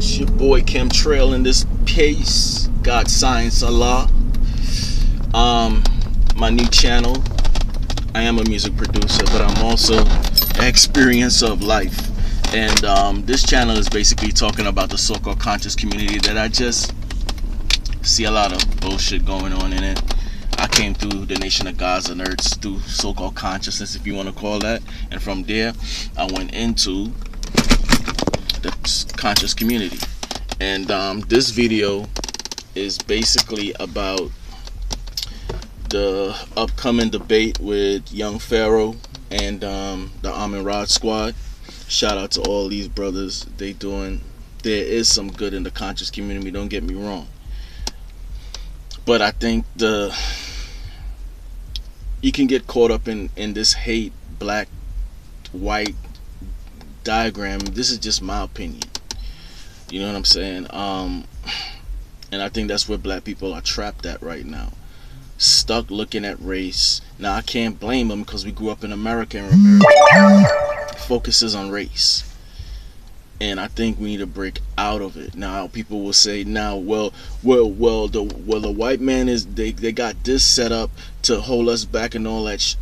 It's your boy Chemtrail in this case. God Science Allah. My new channel. I am a music producer, but I'm also an experience of life. And this channel is basically talking about the so-called conscious community that I just see a lot of bullshit going on in it. I came through the nation of gods and earths through so-called consciousness, if you want to call that. And from there, I went into the conscious community. And this video is basically about the upcoming debate with young Pharaoh and the Amin Rod squad. Shout out to all these brothers. There is some good in the conscious community, don't get me wrong. But I think you can get caught up in this hate, black, white diagram. This is just my opinion. You know what I'm saying? And I think that's where black people are trapped at right now. Stuck looking at race. Now I can't blame them because we grew up in America, and America focuses on race. And I think we need to break out of it. Now people will say, now, the white man is they got this set up to hold us back and all that.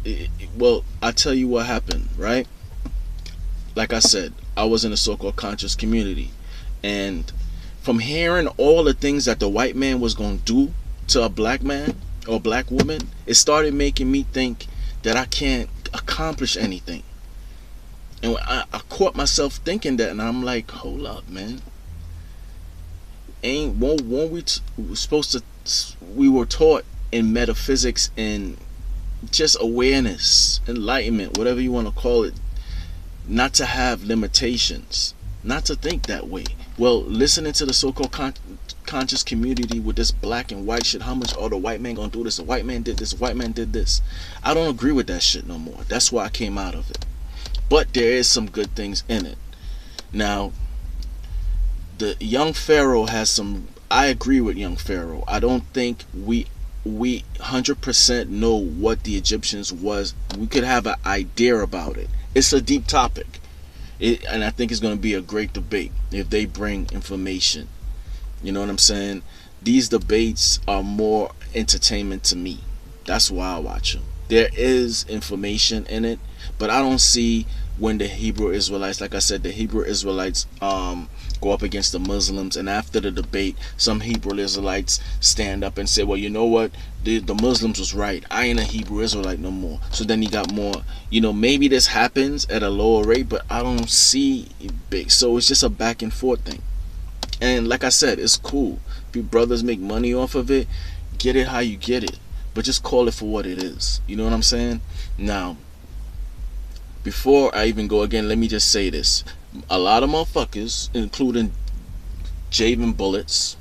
Well, I tell you what happened, right? Like I said, I was in a so-called conscious community, and from hearing all the things that the white man was gonna do to a black man or black woman, it started making me think that I can't accomplish anything. And I caught myself thinking that, and I'm like, hold up, man. Won't we were taught in metaphysics and just awareness, enlightenment, whatever you want to call it, not to have limitations, not to think that way. Well, listening to the so-called conscious community with this black and white shit, how much, the white man gonna do this, the white man did this, the white man did this. I don't agree with that shit no more. That's why I came out of it. But there is some good things in it. Now, the young Pharaoh has some. I agree with young Pharaoh. I don't think we 100% know what the Egyptians was. We could have an idea about it. It's a deep topic, and I think it's going to be a great debate if they bring information. You know what I'm saying? These debates are more entertainment to me. That's why I watch them. There is information in it, but I don't see when the Hebrew Israelites, like I said, the Hebrew Israelites go up against the Muslims, and after the debate, some Hebrew Israelites stand up and say, well, you know what, the Muslims was right, I ain't a Hebrew Israelite no more. So then you got more, maybe this happens at a lower rate, but I don't see it big. So it's just a back and forth thing. And like I said, it's cool. If you brothers make money off of it, get it how you get it, but just call it for what it is. You know what I'm saying? Now, before I even go again, let me just say this. A lot of motherfuckers, including Javen Bullets,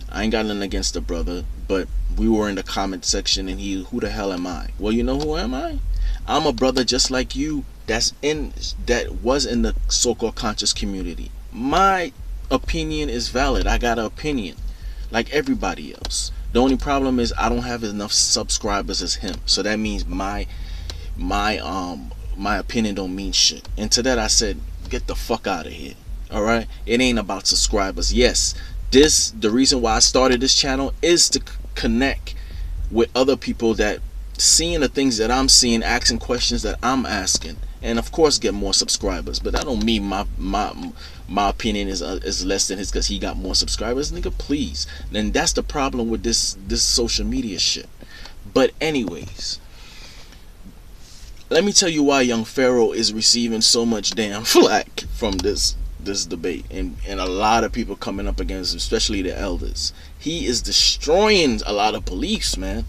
I ain't got nothing against the brother, but we were in the comment section and who the hell am I? Well, you know who am I? I'm a brother just like you that was in the so-called conscious community. My opinion is valid. I got an opinion like everybody else. The only problem is I don't have enough subscribers as him. So that means my opinion don't mean shit. And to that I said, get the fuck out of here. Alright? It ain't about subscribers. Yes, the reason why I started this channel is to connect with other people that seeing the things that I'm seeing, asking questions that I'm asking, and of course get more subscribers. But that don't mean my opinion is less than his because he got more subscribers. Nigga, please. Then that's the problem with this social media shit. But anyways, let me tell you why young Pharaoh is receiving so much damn flack from this debate, and a lot of people coming up against him, especially the elders. He is destroying a lot of beliefs, man,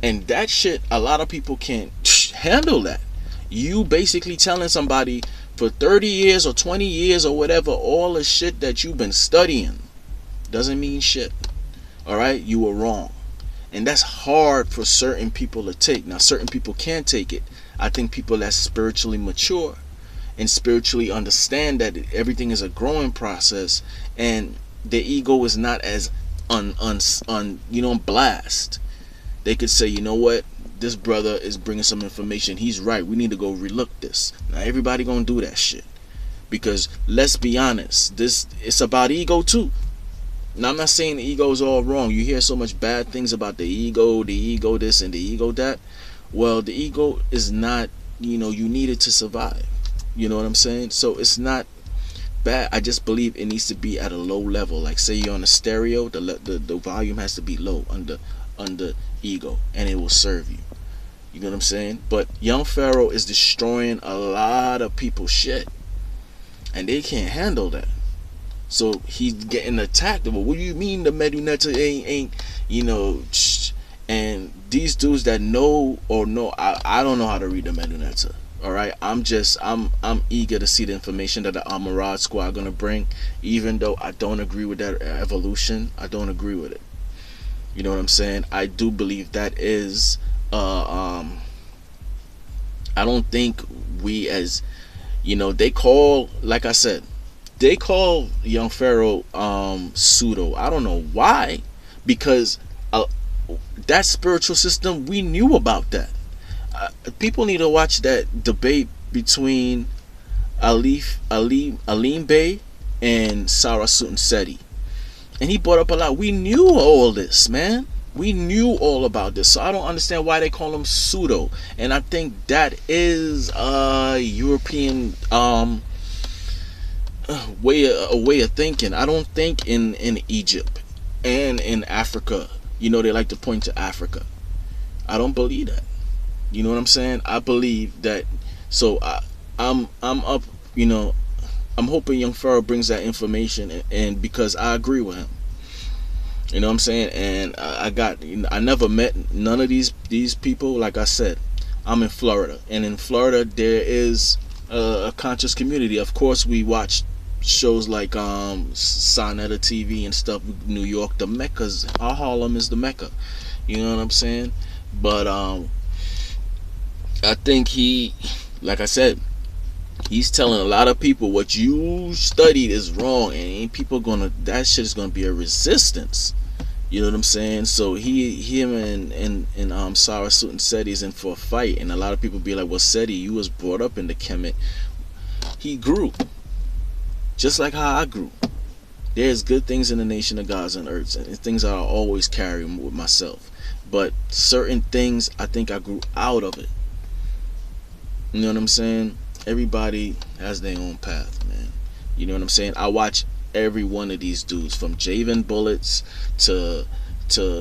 and that shit, a lot of people can't handle that. You basically telling somebody for 30 years or 20 years or whatever, all the shit that you've been studying doesn't mean shit. Alright, you were wrong. And that's hard for certain people to take. Now certain people can take it. I think people that's spiritually mature and spiritually understand that everything is a growing process, and their ego is not as blast. They could say, you know what, this brother is bringing some information. He's right. We need to go relook this. Now everybody gonna do that shit. Because let's be honest, this it's about ego too. Now I'm not saying the ego is all wrong. You hear so much bad things about the ego this and the ego that. Well, the ego is not, you need it to survive. You know what I'm saying? So it's not bad. I just believe it needs to be at a low level. Like say you're on a stereo, the volume has to be low under ego, and it will serve you. You know what I'm saying? But young Pharaoh is destroying a lot of people's shit, and they can't handle that. So he's getting attacked. Well, what do you mean the Medunetta ain't and these dudes that know or know, I don't know how to read the Medunetta. All right, I'm eager to see the information that the Amarad squad gonna bring, even though I don't agree with that evolution. I don't agree with it. You know what I'm saying? I do believe that is I don't think we as they call, like I said, they call young Pharaoh pseudo. I don't know why, because that spiritual system, we knew about that. People need to watch that debate between Alim Bey and Sarasut Seti, and he brought up a lot. We knew all this, man. We knew all about this, so I don't understand why they call him pseudo. And I think that is a European way of thinking. I don't think in Egypt and in Africa, they like to point to Africa. I don't believe that. You know what I'm saying? I believe that. So I'm up. I'm hoping young Pharaoh brings that information, and because I agree with him. You know what I'm saying? And I never met none of these people. Like I said, I'm in Florida, and in Florida there is a conscious community. Of course, we watch shows like Sonetta TV and stuff. New York, the Mecca's, our Harlem is the Mecca. You know what I'm saying? But I think like I said, he's telling a lot of people what you studied is wrong, and ain't people that shit is gonna be a resistance. You know what I'm saying? So him and Sarasut and Seti is in for a fight, and a lot of people be like, well, Seti, you was brought up in the Kemet. He grew just like how I grew. There's good things in the nation of gods and earths, and things I'll always carry with myself. But certain things, I think I grew out of it. You know what I'm saying? Everybody has their own path, man. You know what I'm saying? I watch every one of these dudes, from Javen Bullets to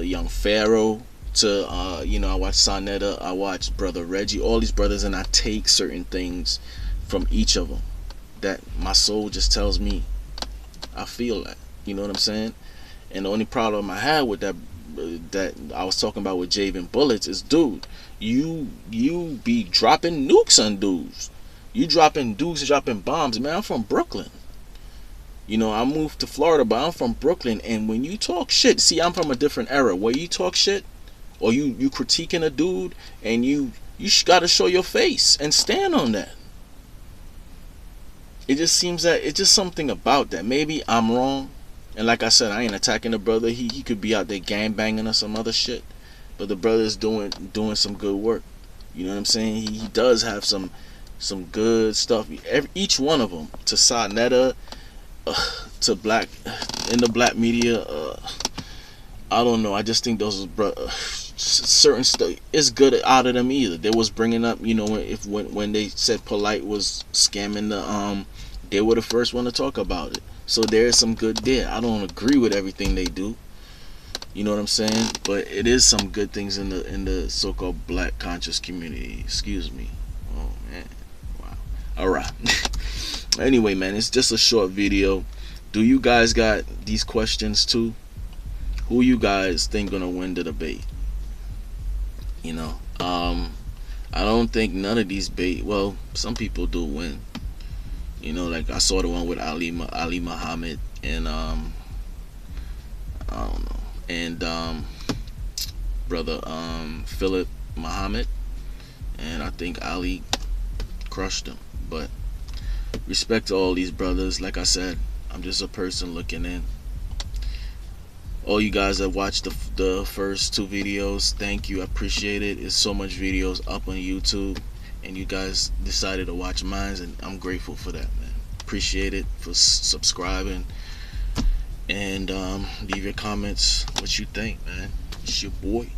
young Pharaoh to I watch Sonetta, I watch Brother Reggie, all these brothers, and I take certain things from each of them that my soul just tells me I feel that. You know what I'm saying? And the only problem I had with that I was talking about with Javen Bullets is, dude, you be dropping nukes on dudes. You dropping bombs. Man, I'm from Brooklyn. I moved to Florida, but I'm from Brooklyn. And when you talk shit, see, I'm from a different era. Where you talk shit, or you critiquing a dude, and you gotta show your face and stand on that. It just seems that it's just something about that. Maybe I'm wrong. And like I said, I ain't attacking the brother. He could be out there gang banging or some other shit. But the brother is doing some good work. You know what I'm saying? He does have some good stuff. Each one of them, to Sonetta, to black in the black media. I don't know. I just think those certain stuff is good out of them either. They was bringing up, when they said Polite was scamming they were the first one to talk about it. So there's some good there. I don't agree with everything they do. You know what I'm saying? But it is some good things in the so-called black conscious community. Excuse me. Oh man. Wow. Alright. Anyway, man, it's just a short video. Do you guys got these questions too? Who you guys think gonna win the debate? I don't think none of these well, some people do win. Like I saw the one with Ali Muhammad and I don't know, and brother Philip Muhammad, and I think Ali crushed him. But respect to all these brothers. Like I said, I'm just a person looking in. All you guys that watched the first two videos, thank you. I appreciate it. There's so much videos up on YouTube, and you guys decided to watch mine, and I'm grateful for that, man. Appreciate it for subscribing. And leave your comments what you think, man. It's your boy.